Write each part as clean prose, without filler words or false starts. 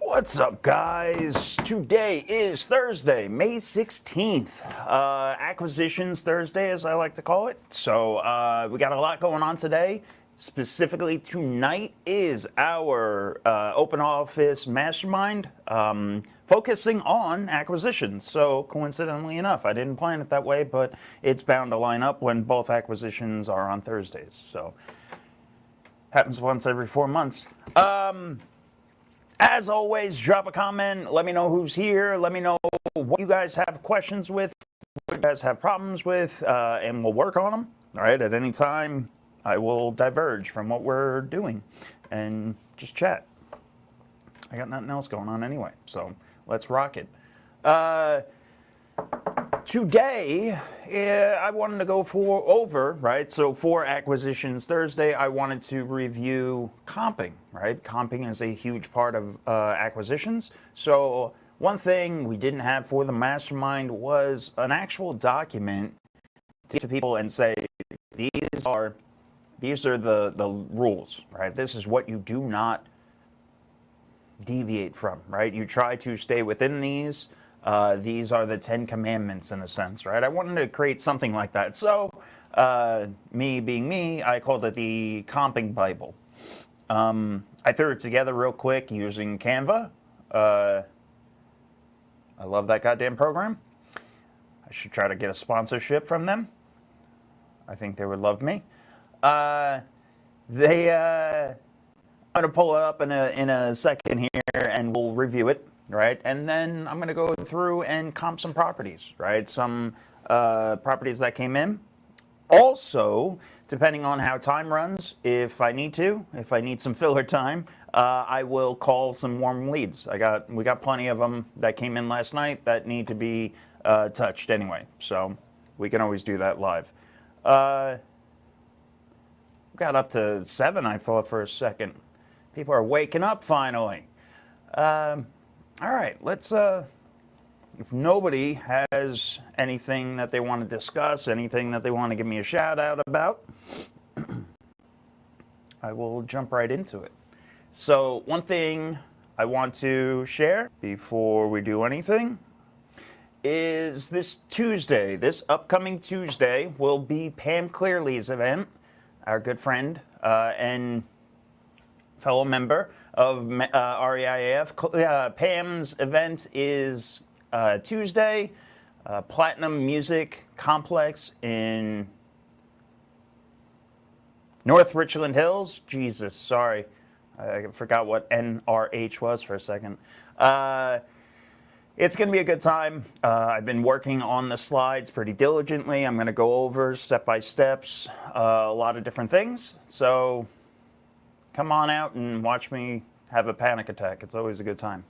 What's up, guys? Today is Thursday, May 16th. Acquisitions Thursday, as I like to call it. So we got a lot going on today. Specifically, tonight is our open office mastermind, focusing on acquisitions. So coincidentally enough, I didn't plan it that way, but it's bound to line up when both acquisitions are on Thursdays. So happens once every 4 months. As always, drop a comment. Let me know who's here. Let me know what you guys have questions with, what you guys have problems with, and we'll work on them. All right, at any time, I will diverge from what we're doing and just chat. I got nothing else going on anyway, so let's rock it. Today, I wanted to go over, right? So for Acquisitions Thursday, I wanted to review comping, right? Comping is a huge part of acquisitions. So one thing we didn't have for the mastermind was an actual document to people and say, these are the rules, right? This is what you do not deviate from, right? You try to stay within these. These are the 10 commandments in a sense, right? I wanted to create something like that. So, me being me, I called it the Comping Bible. I threw it together real quick using Canva. I love that goddamn program. I should try to get a sponsorship from them. I think they would love me. I'm going to pull it up in a second here and we'll review it. Right, and then I'm going to go through and comp some properties, right? Some properties that came in. Also, depending on how time runs, if I need some filler time, I will call some warm leads. We got plenty of them that came in last night that need to be touched anyway, so we can always do that live. Got up to 7, I thought, for a second. People are waking up finally. All right, let's if nobody has anything that they want to discuss, anything that they want to give me a shout out about, I will jump right into it. So one thing I want to share before we do anything is this Tuesday, this upcoming Tuesday, will be Pam Clearly's event, our good friend and fellow member of REIAF. Pam's event is Tuesday, Platinum Music Complex in North Richland Hills. Jesus, sorry. I forgot what NRH was for a second. It's going to be a good time. I've been working on the slides pretty diligently. I'm going to go over step by steps, a lot of different things. So come on out and watch me have a panic attack. It's always a good time.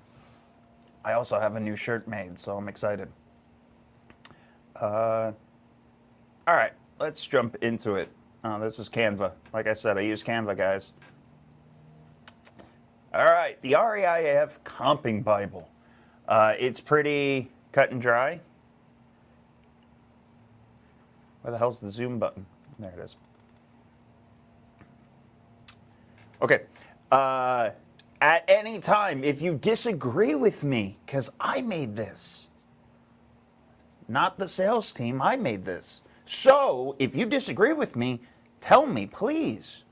I also have a new shirt made, so I'm excited. All right, let's jump into it. This is Canva. Like I said, I use Canva, guys. All right, the REIAF Comping Bible. It's pretty cut and dry. Where the hell's the zoom button? There it is. Okay. At any time, if you disagree with me, because I made this, not the sales team, I made this. So if you disagree with me, tell me, please.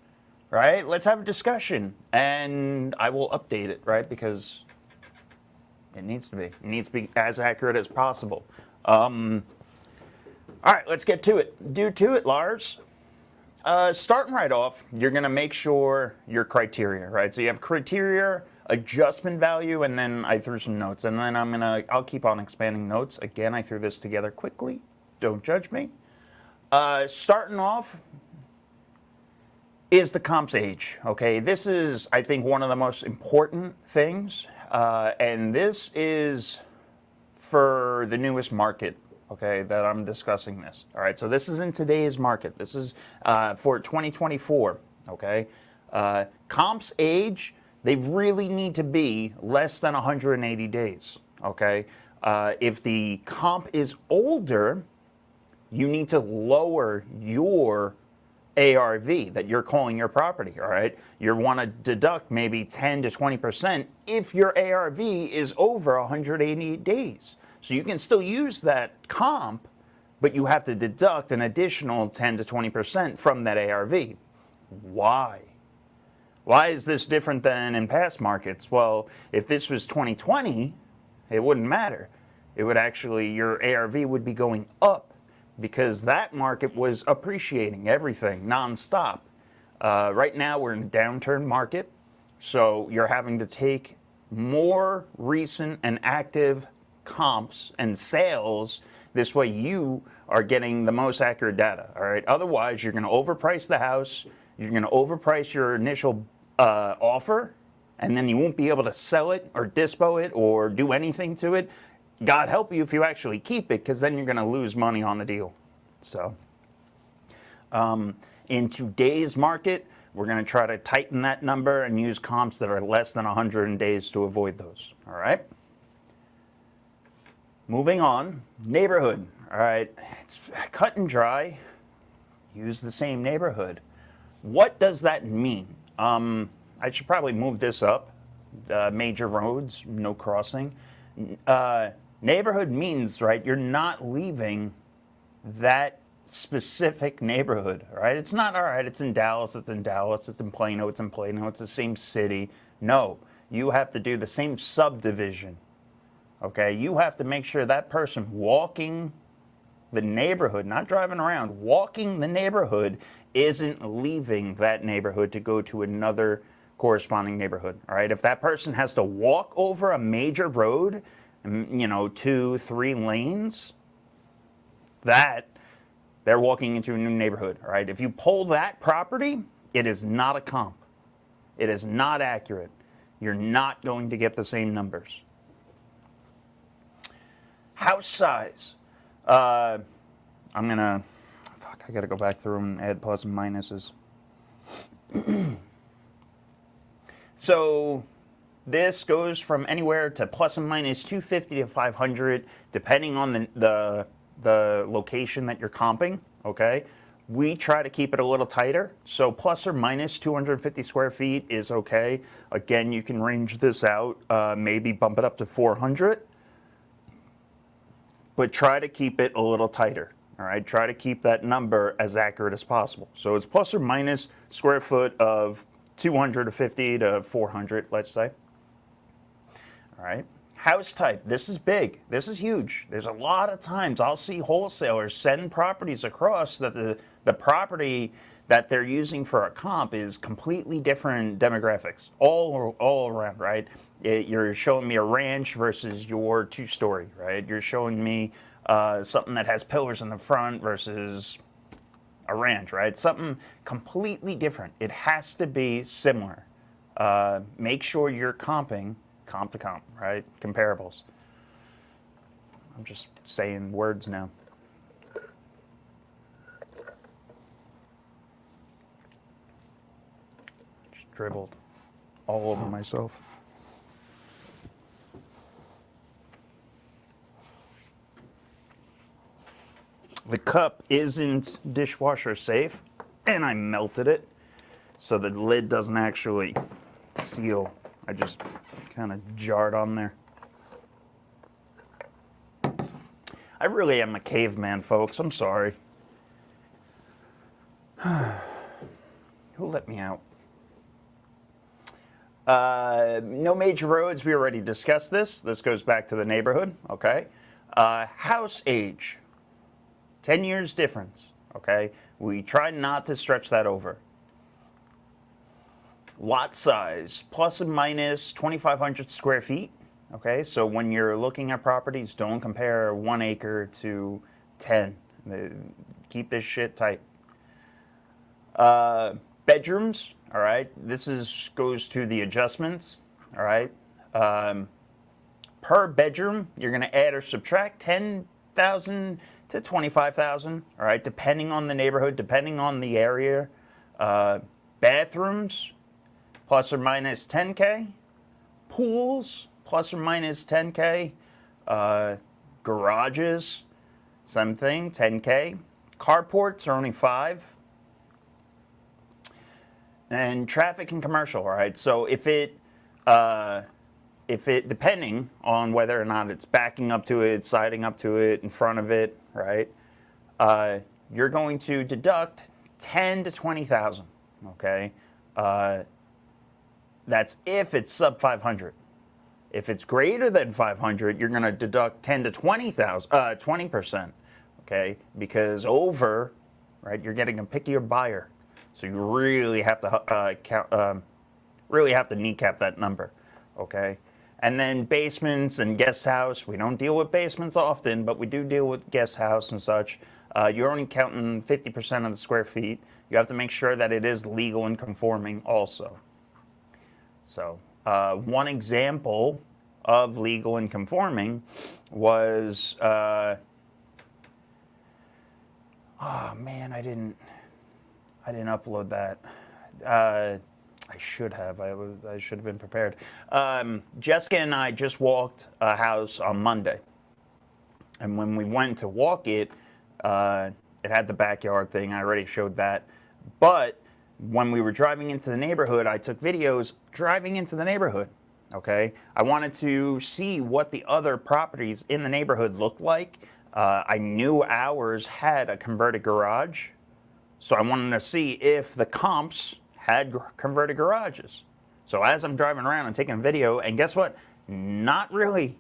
Right? Let's have a discussion, and I will update it, right? Because it needs to be. It needs to be as accurate as possible. All right, let's get to it. Do to it, Lars. Starting right off, you're going to make sure your criteria, right? So you have criteria, adjustment value, and then I threw some notes. And then I'll keep on expanding notes. Again, I threw this together quickly. Don't judge me. Starting off is the comp's age, okay? This is, I think, one of the most important things. And this is for the newest market, okay, that I'm discussing this. All right, so this is in today's market. This is for 2024, okay? Comps age, they really need to be less than 180 days, okay? If the comp is older, you need to lower your ARV that you're calling your property, all right? You want to deduct maybe 10 to 20% if your ARV is over 180 days. So you can still use that comp, but you have to deduct an additional 10 to 20% from that ARV. Why? Why is this different than in past markets? Well, if this was 2020, it wouldn't matter. It would actually, your ARV would be going up, because that market was appreciating everything nonstop. Right now, we're in a downturn market, so you're having to take more recent and active comps and sales. This way, you are getting the most accurate data. All right. Otherwise, you're going to overprice the house. You're going to overprice your initial offer, and then you won't be able to sell it or dispo it or do anything to it. God help you if you actually keep it, because then you're going to lose money on the deal. So in today's market, we're going to try to tighten that number and use comps that are less than 100 days to avoid those. All right. Moving on, neighborhood. All right. It's cut and dry. Use the same neighborhood. What does that mean? I should probably move this up. Major roads, no crossing. Neighborhood means, right, you're not leaving that specific neighborhood, right? It's not, all right, it's in Dallas, it's in Dallas, it's in Plano, it's in Plano, it's the same city. No, you have to do the same subdivision, okay? You have to make sure that person walking the neighborhood, not driving around, walking the neighborhood isn't leaving that neighborhood to go to another corresponding neighborhood, all right? If that person has to walk over a major road, 2, 3 lanes, that they're walking into a new neighborhood, all right? If you pull that property, it is not a comp. It is not accurate. You're not going to get the same numbers. House size. I gotta go back through and add plus and minuses. So this goes from anywhere to plus and minus 250 to 500, depending on the location that you're comping, okay? We try to keep it a little tighter, so plus or minus 250 square feet is okay. Again, you can range this out, maybe bump it up to 400, but try to keep it a little tighter, all right? Try to keep that number as accurate as possible. So it's plus or minus square foot of 250 to 400, let's say. All right. House type, this is big. This is huge. There's a lot of times I'll see wholesalers send properties across that the property that they're using for a comp is completely different demographics all around, right? You're showing me a ranch versus your two-story, right? You're showing me something that has pillars in the front versus a ranch, right? Something completely different. It has to be similar. Make sure you're comping comp to comp, right? Comparables. I'm just saying words now. Just dribbled all over myself. The cup isn't dishwasher safe, and I melted it, so the lid doesn't actually seal. I just kind of jarred on there. I really am a caveman, folks. I'm sorry. Who let me out? No major roads. We already discussed this. This goes back to the neighborhood, okay? House age. 10 years difference, okay? We try not to stretch that over. Lot size, plus and minus 2,500 square feet, okay? So when you're looking at properties, don't compare 1 acre to 10. Keep this shit tight. Bedrooms, all right? This goes to the adjustments, all right? Per bedroom, you're gonna add or subtract 10,000 to 25,000, all right? Depending on the neighborhood, depending on the area. Bathrooms, plus or minus 10K. Pools, plus or minus 10K. Garages, same thing, 10K. Carports are only 5. And traffic and commercial, all right? So if it, depending on whether or not it's backing up to it, siding up to it, in front of it, right? You're going to deduct 10 to 20,000, okay? That's if it's sub 500. If it's greater than 500, you're going to deduct 10 to 20,000, 20%, okay? Because over, right, you're getting a pickier buyer. So you really have to kneecap that number, okay? And then basements and guest house. We don't deal with basements often, but we do deal with guest house and such. You're only counting 50% of the square feet. You have to make sure that it is legal and conforming also. So one example of legal and conforming was, oh man, I didn't upload that. I should have. I should have been prepared. Jessica and I just walked a house on Monday, and when we went to walk it, it had the backyard thing. I already showed that, but when we were driving into the neighborhood, I took videos driving into the neighborhood, okay? I wanted to see what the other properties in the neighborhood looked like. I knew ours had a converted garage, so I wanted to see if the comps had converted garages. So as I'm driving around and taking a video, and guess what? Not really.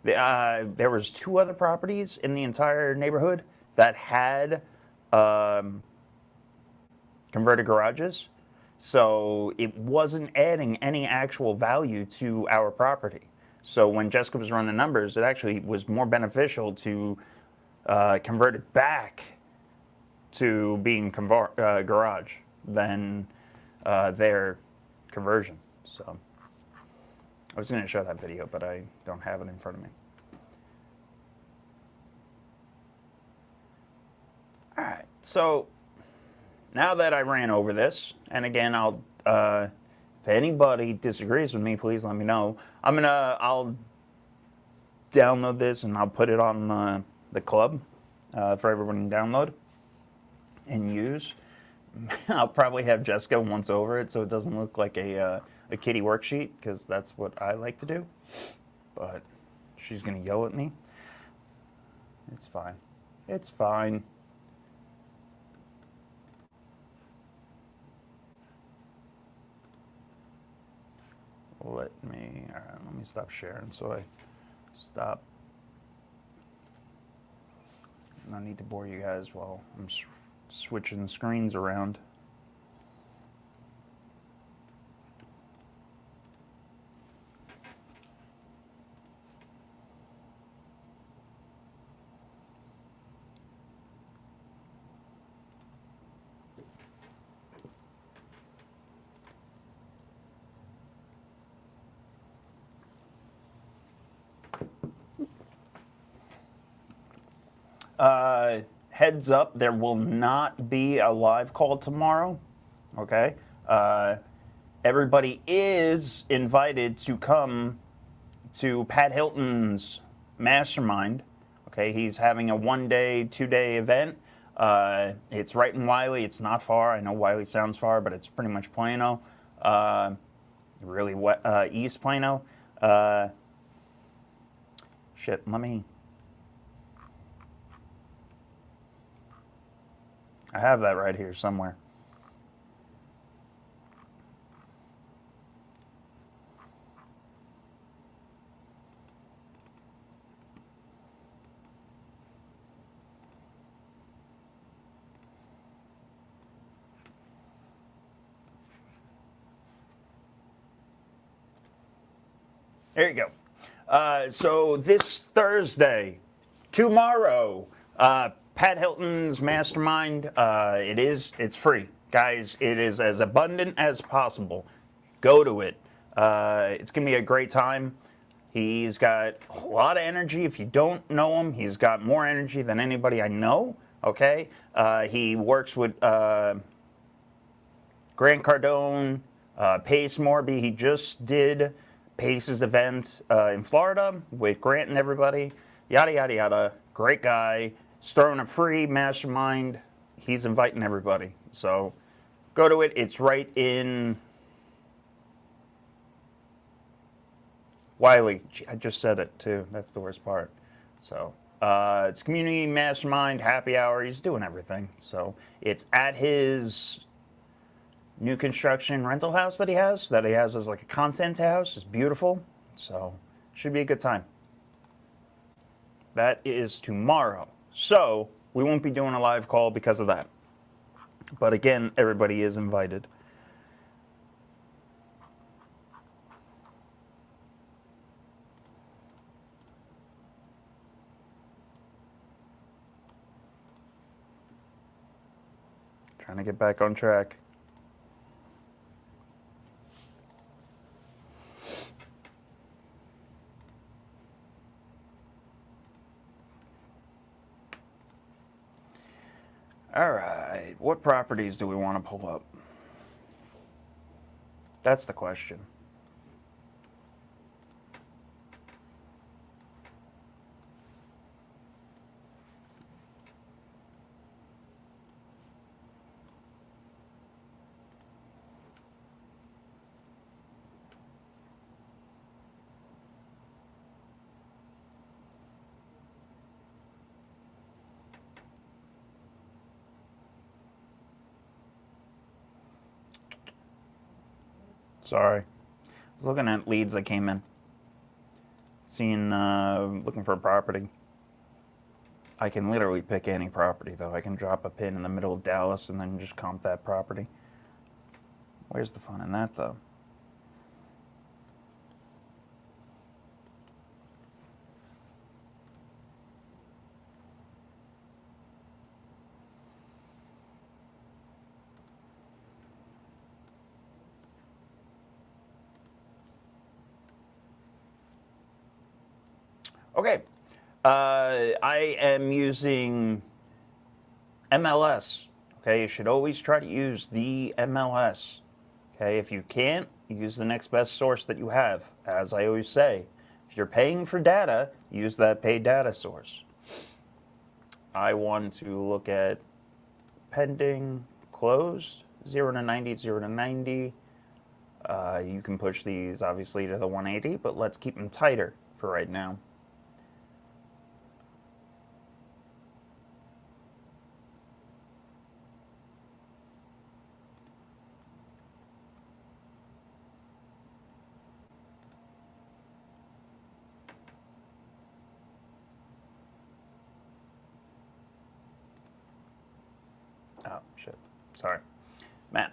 There was 2 other properties in the entire neighborhood that had converted garages, so it wasn't adding any actual value to our property. So when Jessica was running the numbers, it actually was more beneficial to convert it back to being garage than their conversion. So I was going to show that video, but I don't have it in front of me. All right, so now that I ran over this, and again, I'll If anybody disagrees with me, please let me know. I'll download this and I'll put it on the club for everyone to download and use. I'll probably have Jessica once over it so it doesn't look like a kiddie worksheet, because that's what I like to do. But she's going to yell at me. It's fine. It's fine. Let me stop sharing so I stop. No need to bore you guys while I'm switching screens around. Heads up, there will not be a live call tomorrow, okay? Everybody is invited to come to Pat Hilton's Mastermind, okay? He's having a 1-day, 2-day event. It's right in Wiley. It's not far. I know Wiley sounds far, but it's pretty much Plano, really East Plano. Shit, I have that right here somewhere. There you go. So this Thursday, tomorrow, Pat Hilton's Mastermind, it's free. Guys, it is as abundant as possible. Go to it. It's going to be a great time. He's got a lot of energy. If you don't know him, he's got more energy than anybody I know, okay? He works with Grant Cardone, Pace Morby. He just did Pace's event in Florida with Grant and everybody. Yada, yada, yada. Great guy. He's throwing a free mastermind. He's inviting everybody. So go to it. It's right in Wiley. I just said it too. That's the worst part. So it's community mastermind, happy hour. He's doing everything. So it's at his new construction rental house that he has as like a content house. It's beautiful. So should be a good time. That is tomorrow. So we won't be doing a live call because of that. But again, everybody is invited. Trying to get back on track. All right, what properties do we want to pull up? That's the question. Sorry. I was looking at leads that came in. Looking for a property. I can literally pick any property, though. I can drop a pin in the middle of Dallas and then just comp that property. Where's the fun in that, though? Okay, I am using MLS. Okay, you should always try to use the MLS. Okay, if you can't, use the next best source that you have. As I always say, if you're paying for data, use that paid data source. I want to look at pending, closed, 0 to 90, 0 to 90. You can push these obviously to the 180, but let's keep them tighter for right now. Oh, shit. Sorry. Matt.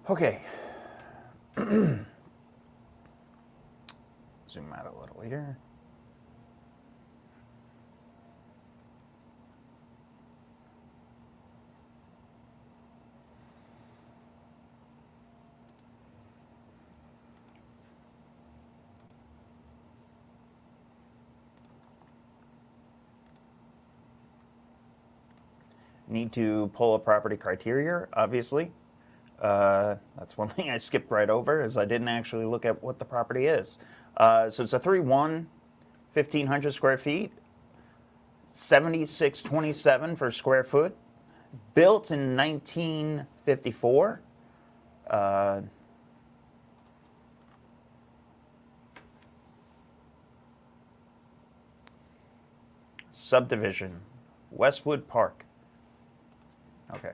Okay. Zoom out a little here. Need to pull a property criteria, obviously. That's one thing I skipped right over, is I didn't actually look at what the property is. So it's a 3-1, 1,500 square feet, 7627 for square foot, built in 1954. Subdivision, Westwood Park. Okay.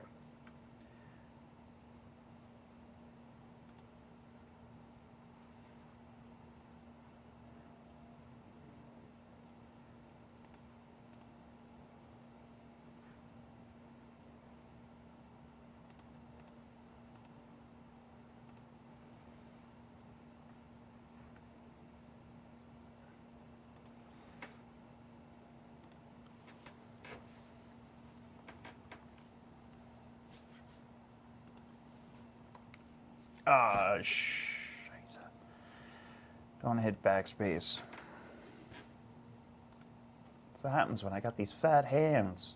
Scheiße. Don't hit backspace. That's what happens when I got these fat hands.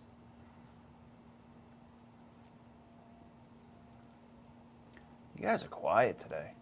You guys are quiet today.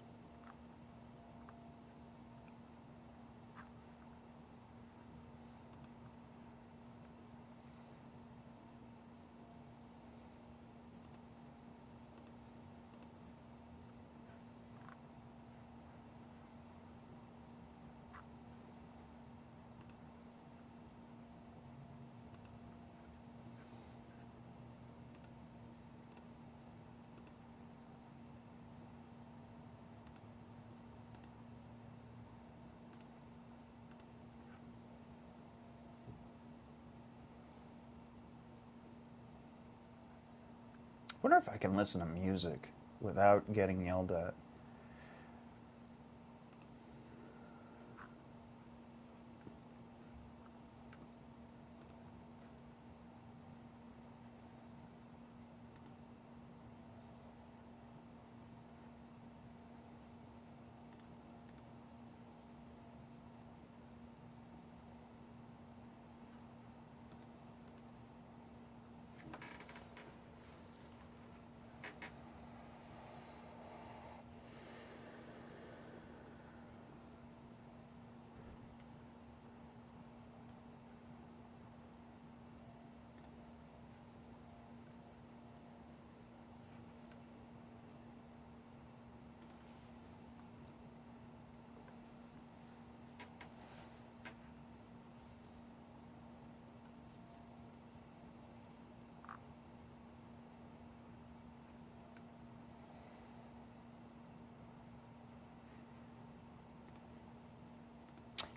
I wonder if I can listen to music without getting yelled at.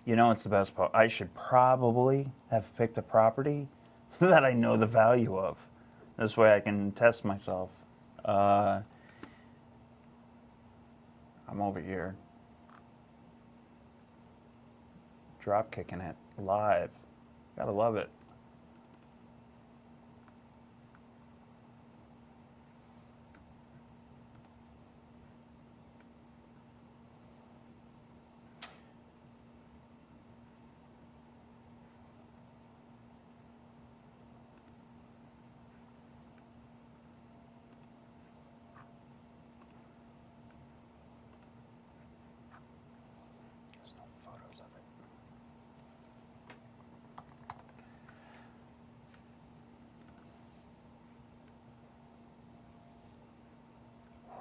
You know, it's the best part. I should probably have picked a property that I know the value of. This way I can test myself. I'm over here. Drop kicking it live. Gotta love it.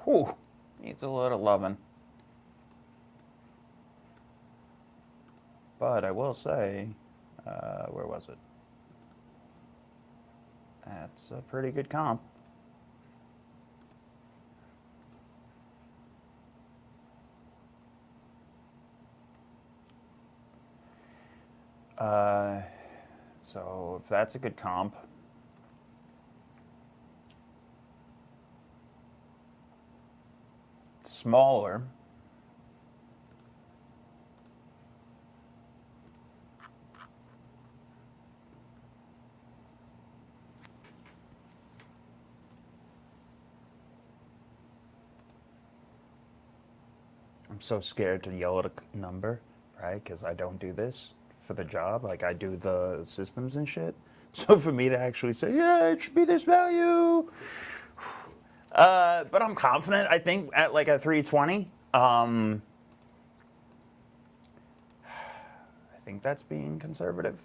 Whew, needs a little loving. But I will say, where was it? That's a pretty good comp. So if that's a good comp, smaller. I'm so scared to yell at a number, right? Because I don't do this for the job. Like I do the systems and shit. So for me to actually say, yeah, it should be this value. But I'm confident. I think at like a 320. I think that's being conservative.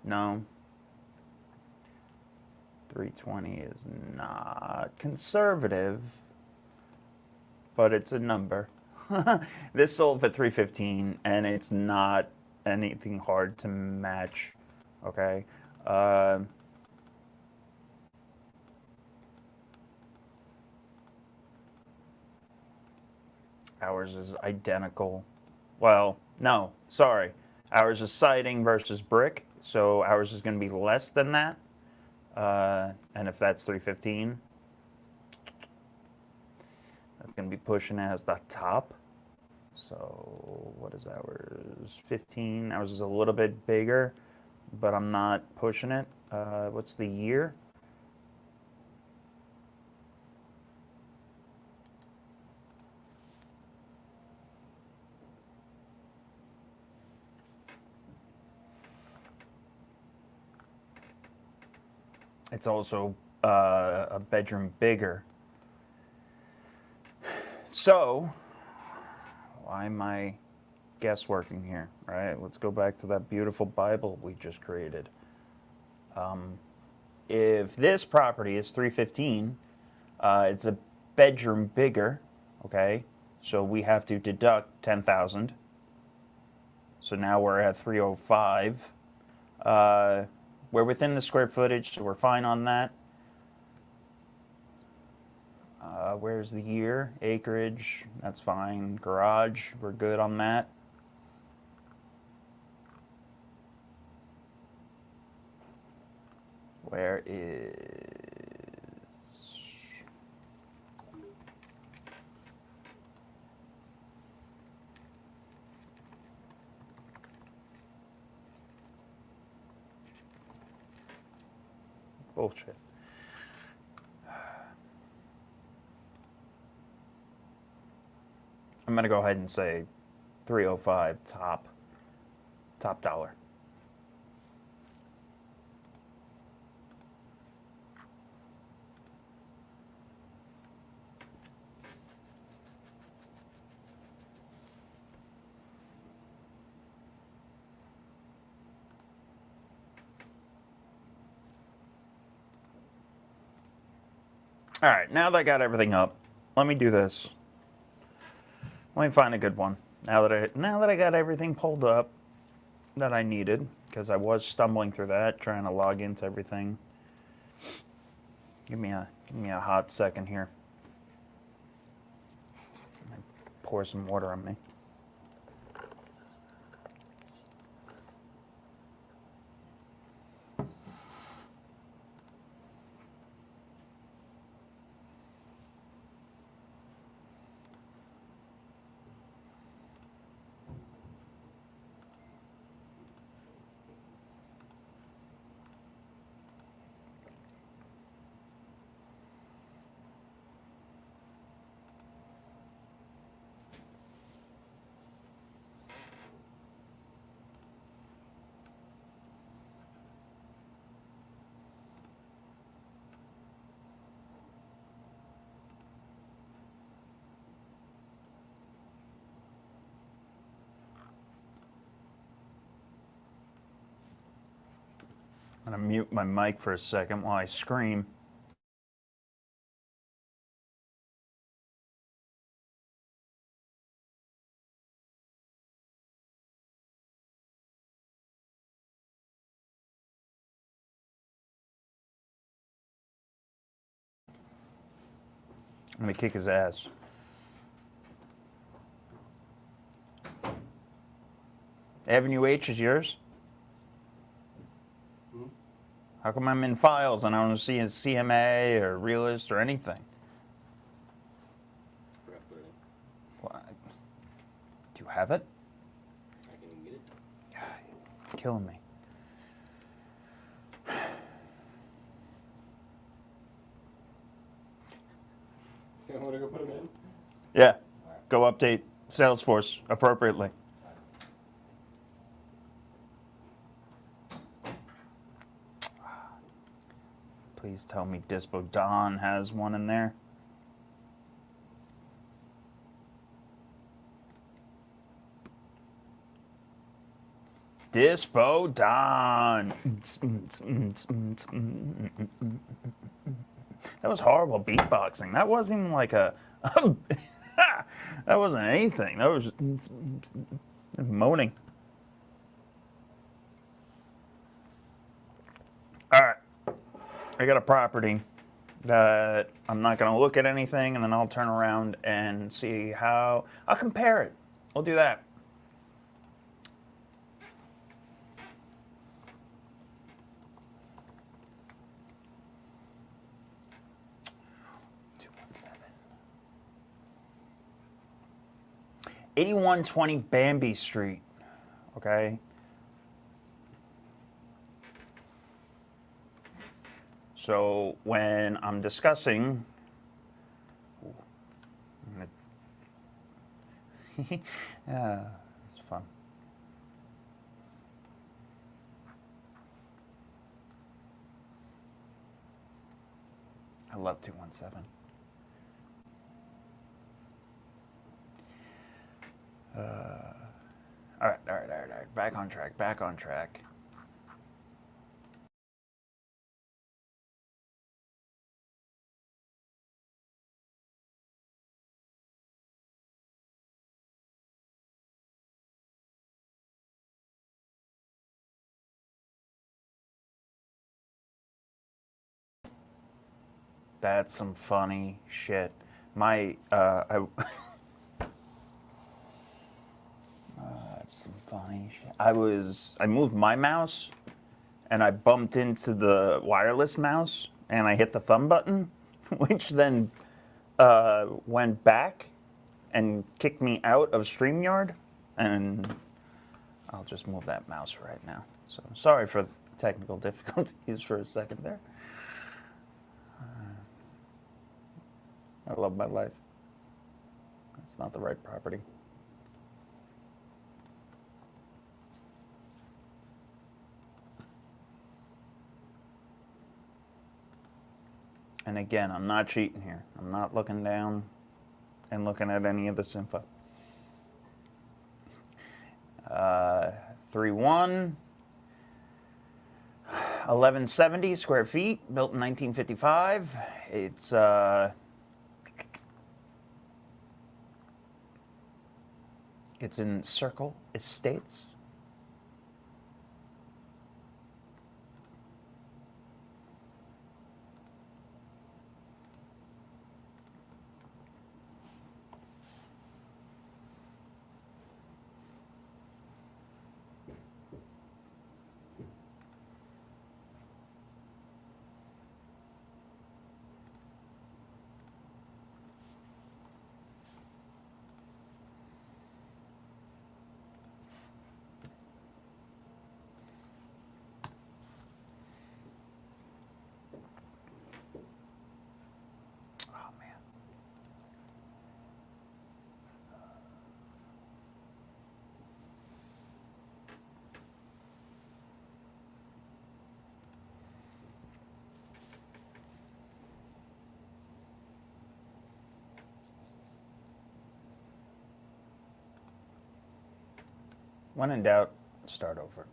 No. 320 is not conservative, but it's a number. This sold for 315, and it's not anything hard to match. Okay. Ours is identical. Well, no, sorry. Ours is siding versus brick, so ours is going to be less than that. And if that's 315, that's going to be pushing it as the top. So what is ours? 15. Ours is a little bit bigger, but I'm not pushing it. What's the year? It's also a bedroom bigger. So, why am I guessworking here, right? Let's go back to that beautiful Bible we just created. If this property is 315, it's a bedroom bigger, okay? So we have to deduct 10,000. So now we're at 305. We're within the square footage, so we're fine on that. Where's the year? Acreage, that's fine. Garage, we're good on that. Where is... Bullshit. I'm going to go ahead and say 305 top dollar. All right, now that I got everything up, let me do this. Let me find a good one. Now that I got everything pulled up that I needed, because I was stumbling through that, trying to log into everything. Give me a hot second here. Pour some water on me. I'm going to mute my mic for a second while I scream. I'm going to kick his ass. Avenue H is yours? How come I'm in files and I don't see a CMA or realist or anything? Forgot to put it in. What? Do you have it? I can even get it. God, killing me. You want to go put them in? Yeah. Go update Salesforce appropriately. Please tell me Dispo Don has one in there. Dispo Don. That was horrible beatboxing. That wasn't even like a that wasn't anything. That was moaning. All right. I got a property that I'm not going to look at anything, and then I'll turn around and see how I'll compare it. We'll do that. $8120 Bambi Street. Okay. So when I'm discussing, yeah, it's fun. I love 217. All right. Back on track. That's some funny shit. That's some funny shit. I moved my mouse and I bumped into the wireless mouse and I hit the thumb button, which then went back and kicked me out of StreamYard. And I'll just move that mouse right now. So sorry for technical difficulties for a second there. I love my life. That's not the right property. And again, I'm not cheating here. I'm not looking down and looking at any of this info. 3-1, 1170 square feet, built in 1955. It's in Circle Estates. Oh man. When in doubt, start over.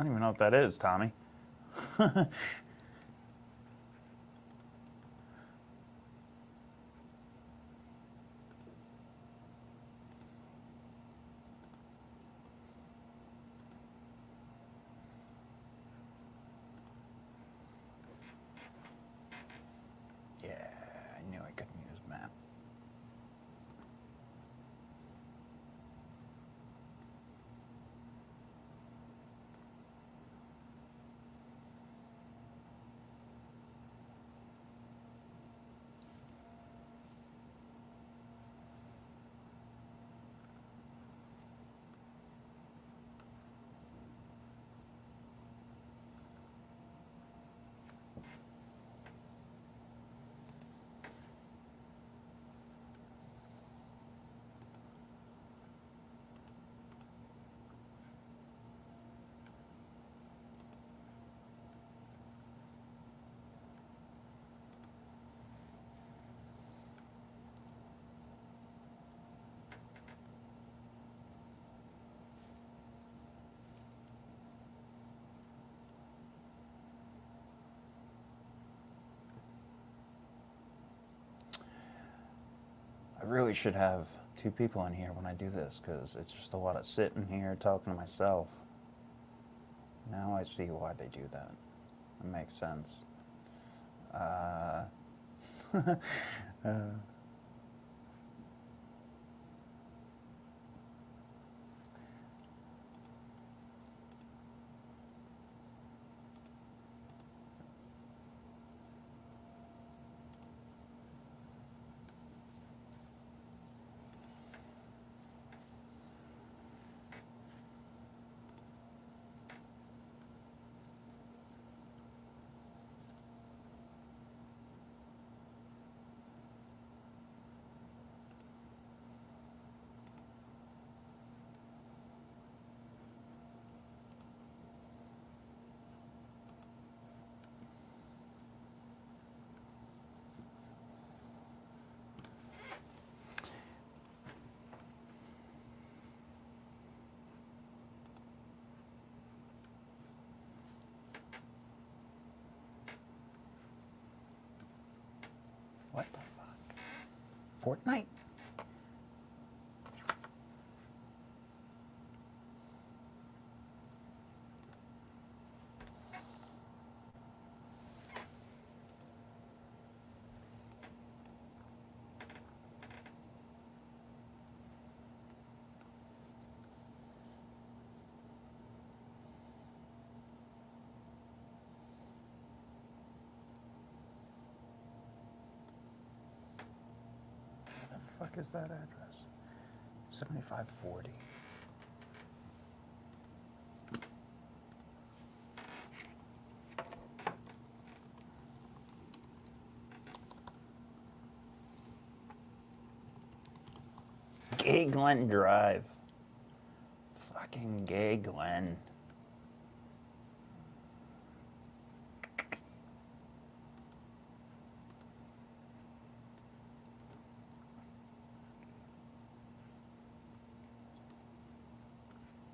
don't even know what that is, Tommy. Yeah, I knew I couldn't use map. I really should have two people in here when I do this because it's just a lot of sitting here talking to myself. Now I see why they do that. It makes sense. What the fuck? Fortnite? Where the fuck is that address? 7540. Gay Glen Drive. Fucking Gay Glen.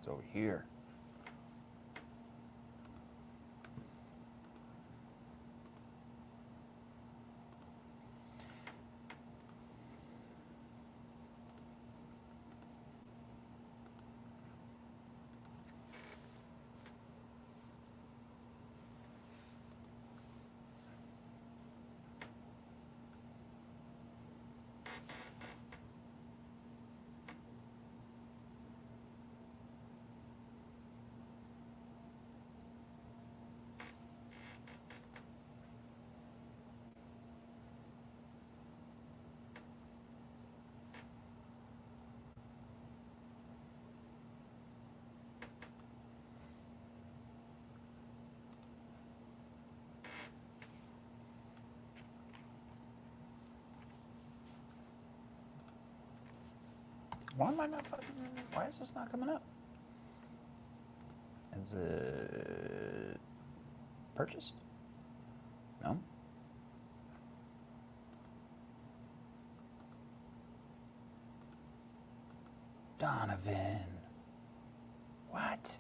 It's over here. Why am I not fucking... Why is this not coming up? Is it... purchased? No? Donovan. What?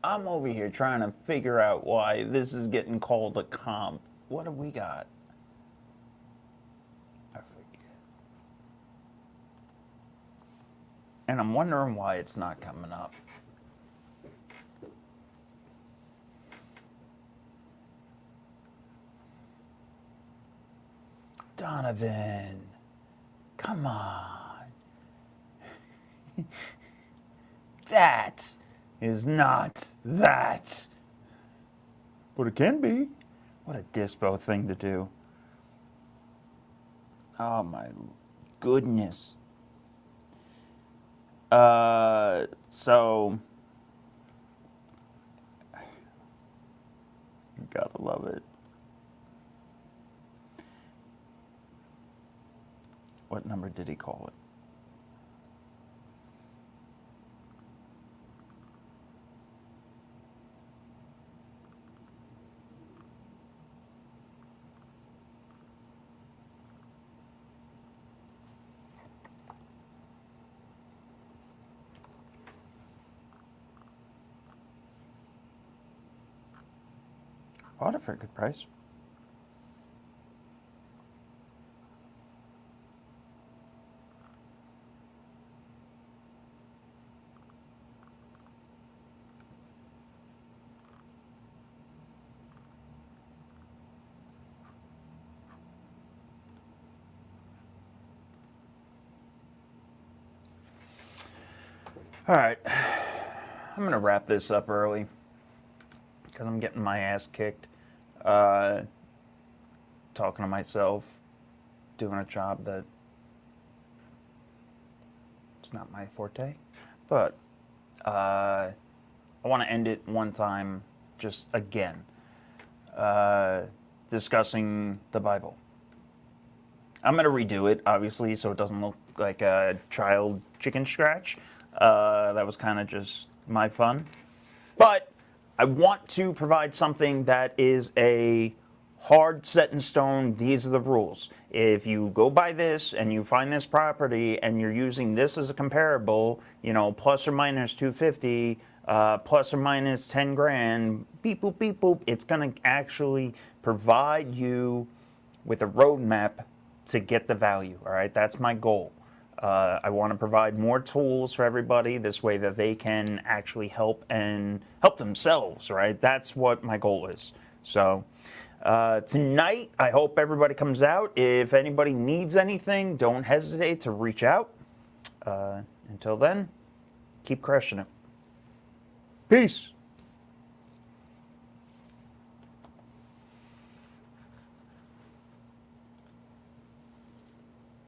I'm over here trying to figure out why this is getting called a comp. What have we got? I forget. And I'm wondering why it's not coming up. Donovan, come on. That is not that. But it can be. What a dispo thing to do. Oh my goodness. So gotta love it. What number did he call it? Bought it for a good price. All right, I'm going to wrap this up early because I'm getting my ass kicked. Talking to myself, doing a job that it's not my forte. But I want to end it one time, just again, discussing the Bible. I'm going to redo it, obviously, so it doesn't look like a child chicken scratch. That was kind of just my fun. But I want to provide something that is a hard set in stone. These are the rules. If you go by this and you find this property and you're using this as a comparable, you know, plus or minus 250, plus or minus 10 grand, beep, boop, beep, boop, it's going to actually provide you with a roadmap to get the value. All right, that's my goal. I want to provide more tools for everybody this way that they can actually help themselves, right? That's what my goal is. So tonight, I hope everybody comes out. If anybody needs anything, don't hesitate to reach out. Until then, keep crushing it. Peace.